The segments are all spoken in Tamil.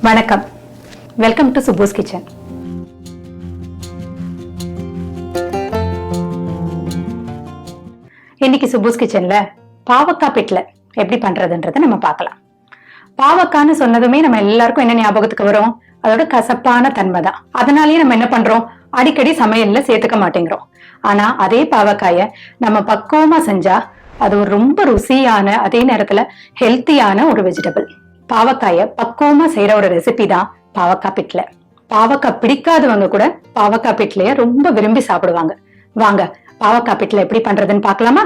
வணக்கம், வெல்கம் டு சுப்பூஸ் கிச்சன். இன்னைக்கு சுப்பூஸ் கிச்சன்ல பாவக்காய் பிட்லை எப்படி பண்றதுன்றதை நம்ம பார்க்கலாம். பாவக்கான்னு சொன்னதுமே நம்ம எல்லாருக்கும் என்ன ஞாபகத்துக்கு வரும்? அதோட கசப்பான தன்மை தான். அதனாலயே நம்ம என்ன பண்றோம், அடிக்கடி சமையல்ல சேர்த்துக்க மாட்டேங்கிறோம். ஆனா அதே பாவக்காய நம்ம பக்குவமா செஞ்சா அது ஒரு ரொம்ப ருசியான, அதே நேரத்துல ஹெல்த்தியான ஒரு வெஜிடபிள். பாவக்காய பக்குவமா செய்யற ஒரு ரெசிபி தான் பாவக்காய் பிட்லை. பாவக்காய் பிடிக்காதவங்க கூட பாவக்காய் பிட்லைய ரொம்ப விரும்பி சாப்பிடுவாங்க. வாங்க பாவக்காய் பிட்லை எப்படி பண்றதுன்னு பாக்கலாமா?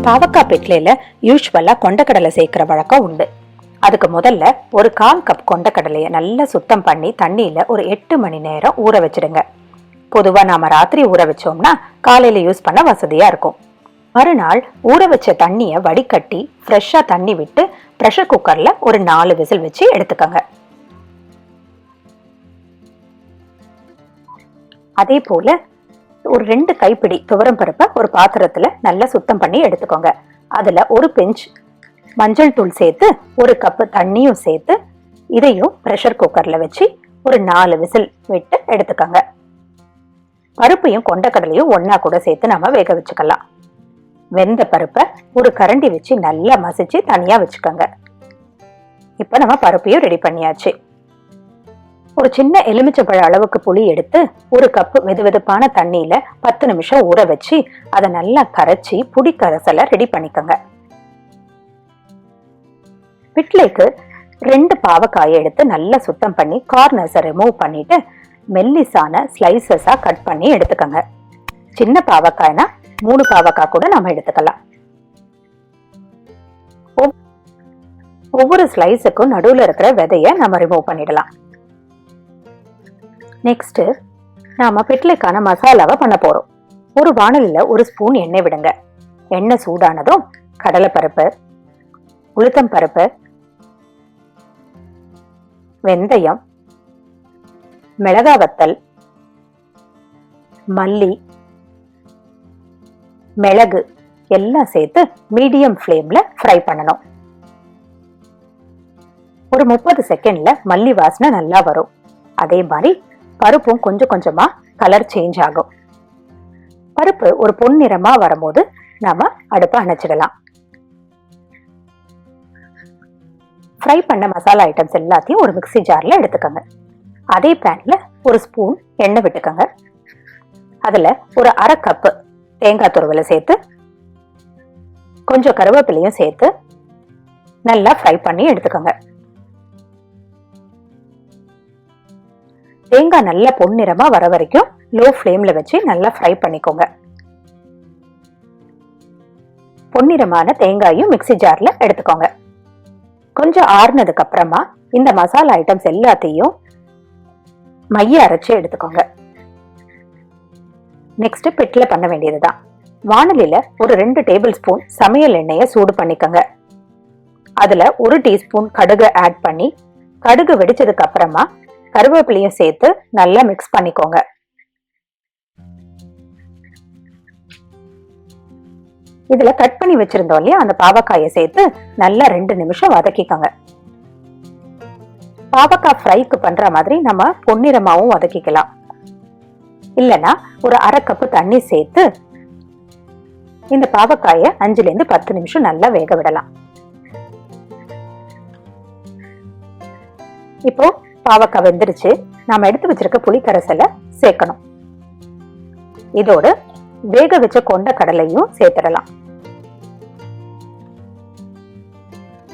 பாவக்காய் பிட்லையில யூஸ்வலா கொண்டக்கடலை சேர்க்கிற வழக்கம் உண்டு. அதுக்கு முதல்ல ஒரு 1/4 கப் கொண்டக்கடலையை நல்லா சுத்தம் பண்ணி தண்ணியில ஒரு 8 மணி நேரம் ஊற வச்சிடுங்க. பொதுவா நாம ராத்திரி ஊற வச்சோம்னா காலையில யூஸ் பண்ண வசதியா இருக்கும். மறுநாள் ஊற வச்ச தண்ணியை வடிகட்டி ஃப்ரெஷ்ஷா தண்ணி விட்டு ப்ரெஷர் குக்கர்ல ஒரு 4 விசில் வச்சு எடுத்துக்கோங்க. அதே போல ஒரு 2 கைப்பிடி துவரம் பருப்பை ஒரு பாத்திரத்துல நல்லா சுத்தம் பண்ணி எடுத்துக்கோங்க. அதுல ஒரு பிஞ்ச் மஞ்சள் தூள் சேர்த்து 1 கப்பு தண்ணியும் சேர்த்து இதையும் ப்ரெஷர் குக்கர்ல வச்சு ஒரு 4 விசில் விட்டு எடுத்துக்கோங்க. பருப்பையும் கொண்டக்கடலையும் ஒன்னா கூட சேர்த்து நம்ம வேக வச்சுக்கலாம். வெந்த பருப்பை ஒரு கரண்டி வச்சு நல்லா மசிச்சு தனியா வச்சுக்கோங்க. இப்ப நம்ம பருப்பையும் ரெடி பண்ணியாச்சு. ஒரு சின்ன எலுமிச்சம்பழ அளவுக்கு புளி எடுத்து 1 கப்பு வெதுவெதுப்பான தண்ணியில 10 நிமிஷம் ஊற வச்சு அதை நல்லா கரைச்சி புளி கரைசலை ரெடி பண்ணிக்கோங்க. பிட்லைக்கு 2 பாவக்காயை எடுத்து நல்லா சுத்தம் பண்ணி கார்னர்ஸை ரிமூவ் பண்ணிட்டு மெல்லிசான ஸ்லைசஸா கட் பண்ணி எடுத்துக்கோங்க. சின்ன பாவக்காய்னா 3 பாவக்காய் கூட நம்ம எடுத்துக்கலாம். ஒவ்வொரு ஸ்லைஸுக்கும் நடுவுல இருக்கிற விதைய நம்ம ரிமூவ் பண்ணிடலாம். நெக்ஸ்ட் நாம பிட்லைக்கான மசாலாவை பண்ண போறோம். ஒரு வாணலில 1 ஸ்பூன் எண்ணெய் விடுங்க. எண்ணெய் சூடானதும் கடலைப்பருப்பு, உளுத்தம் பருப்பு, வெந்தயம், மிளகாய் வத்தல், மல்லி, மிளகு எல்லாம் சேர்த்து மீடியம் ஃப்ளேம்ல ஃப்ரை பண்ணணும். ஒரு 30 செகண்ட்ல மல்லி வாசனை நல்லா வரும். அதே மாதிரி பருப்பும் கொஞ்சம் கொஞ்சமா கலர் சேஞ்ச் ஆகும். பருப்பு ஒரு பொன்னிறமா வரும்போது நாம அடுப்பை அணைச்சிடலாம். ஃப்ரை பண்ண மசாலா ஐட்டம்ஸ் எல்லாத்தையும் ஒரு மிக்ஸி ஜார்ல எடுத்துக்கோங்க. அதே பேன்ல 1 ஸ்பூன் எண்ணெய் விட்டுக்கோங்க. அதுல ஒரு 1/2 கப்பு தேங்காய் துருவலை சேர்த்து கொஞ்சம் கருவேப்பிலையும் சேர்த்து நல்லா ஃப்ரை பண்ணி எடுத்துக்கோங்க. தேங்காய் நல்லா பொன்னிறமா வர வரைக்கும் லோ ஃப்ளேம்ல வச்சு நல்லா ஃப்ரை பண்ணிக்கோங்க. பொன்னிறமான தேங்காயும் மிக்ஸி ஜார்ல எடுத்துக்கோங்க. கொஞ்சம் ஆறுனதுக்கு அப்புறமா இந்த மசாலா ஐட்டம்ஸ் எல்லாத்தையும் மைய அரைச்சு எடுத்துக்கோங்க. நெக்ஸ்ட் பிட்ல பண்ண வேண்டியதுதான். வாணலில ஒரு 2 டேபிள் ஸ்பூன் சமையல் எண்ணெயை சூடு பண்ணிக்கோங்க. அதுல 1 டீஸ்பூன் கடுகு ஆட் பண்ணி கடுகு வெடிச்சதுக்கு அப்புறமா கருவேப்பிலையும் சேர்த்து நல்லா மிக்ஸ் பண்ணிக்கோங்க. இதுல கட் பண்ணி வச்சிருந்தோம் இல்லையா, அந்த பாவக்காயை சேர்த்து நல்லா 2 நிமிஷம் வதக்கிக்கோங்க. பாவக்காய் ஃப்ரைக்கு பண்ற மாதிரி நம்ம பொன்னிறமாவும் வதக்கிக்கலாம். இல்லனா ஒரு 1/2 கப்பு தண்ணி சேர்த்து இந்த பாவக்காயை 5 to 10 நிமிஷம் நல்லா வேக விடலாம். இப்போ பாவக்காய் வெந்துருச்சு. நாம எடுத்து வச்சிருக்க புளி கரைசலை சேர்க்கணும். இதோடு வேக வச்ச கொண்ட கடலையும் சேர்த்துடலாம்.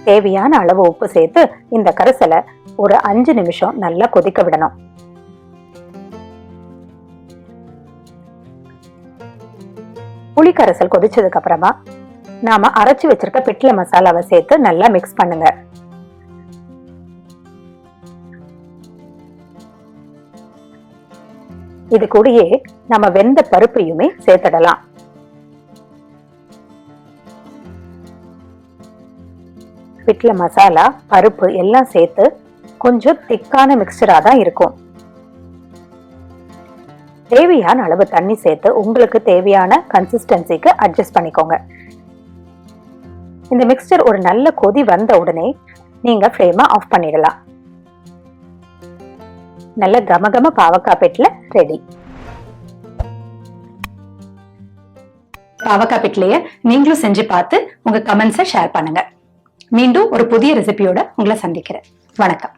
தேவையான அளவு உப்பு சேர்த்து இந்த கரைசலை ஒரு 5 நிமிஷம் நல்லா கொதிக்க விடணும். புளி கரைசல் கொதிச்சதுக்கு அப்புறமா நாம அரைச்சு வச்சிருக்க பிட்ல மசாலாவை சேர்த்து நல்லா மிக்ஸ் பண்ணுங்க. இது கூடயே நம்ம வெந்த பருப்பையுமே சேர்த்துடலாம். பிட்ல மசாலா, பருப்பு எல்லாம் சேர்த்து கொஞ்சம் திக்கான மிக்சரா தான் இருக்கும். தேவையான அளவு தண்ணி சேர்த்து உங்களுக்கு தேவையான கன்சிஸ்டன்சிக்கு அட்ஜஸ்ட் பண்ணிக்கோங்க. இந்த மிக்சர் ஒரு நல்ல கொதி வந்த உடனே நீங்க ஃப்ளேமை ஆஃப் பண்ணிடலாம். நல்ல கமகம பாவக்காய் பிட்லை ரெடி. பாவக்காய் பிட்லைய நீங்களும் செஞ்சு பார்த்து உங்க கமெண்ட்ஸை ஷேர் பண்ணுங்க. மீண்டும் ஒரு புதிய ரெசிபியோட உங்களை சந்திக்கிறேன். வணக்கம்.